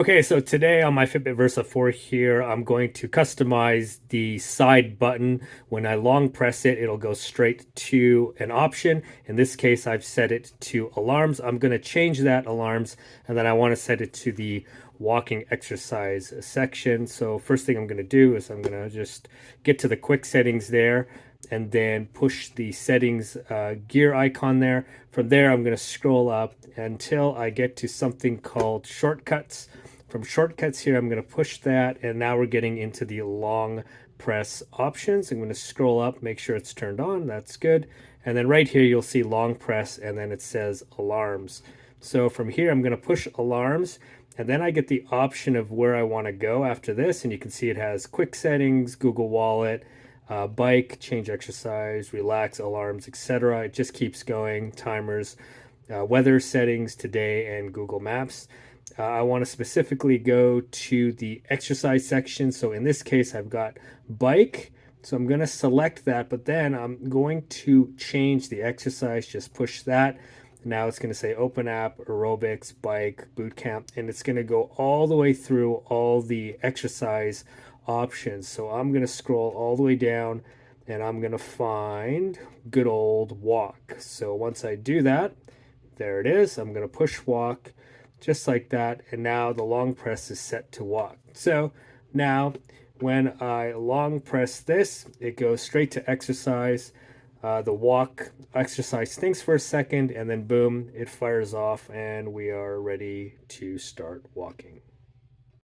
Okay, so today on my Fitbit Versa 4 here, I'm going to customize the side button. When I long press it, it'll go straight to an option. In this case, I've set it to alarms. I'm going to change that alarms, and then I want to set it to the walking exercise section. So first thing I'm going to do is I'm going to just get to the quick settings there and then push the settings gear icon there. From there, I'm going to scroll up until I get to something called shortcuts. From shortcuts here, I'm going to push that, and now we're getting into the long press options. I'm going to scroll up, make sure it's turned on. That's good. And then right here, you'll see long press, and then it says alarms. So from here, I'm going to push alarms, and then I get the option of where I want to go after this. And you can see it has quick settings, Google Wallet, bike, change exercise, relax, alarms, etc. It just keeps going, timers, weather settings, today, and Google Maps. I want to specifically go to the exercise section. So in this case, I've got bike. So I'm going to select that, but then I'm going to change the exercise, just push that. Now it's going to say open app, aerobics, bike, boot camp, and it's going to go all the way through all the exercise options. So I'm going to scroll all the way down and I'm going to find good old walk. So once I do that, there it is. I'm going to push walk just like that. And now the long press is set to walk. So now when I long press this, it goes straight to exercise. The walk exercise thinks for a second and then boom, it fires off and we are ready to start walking.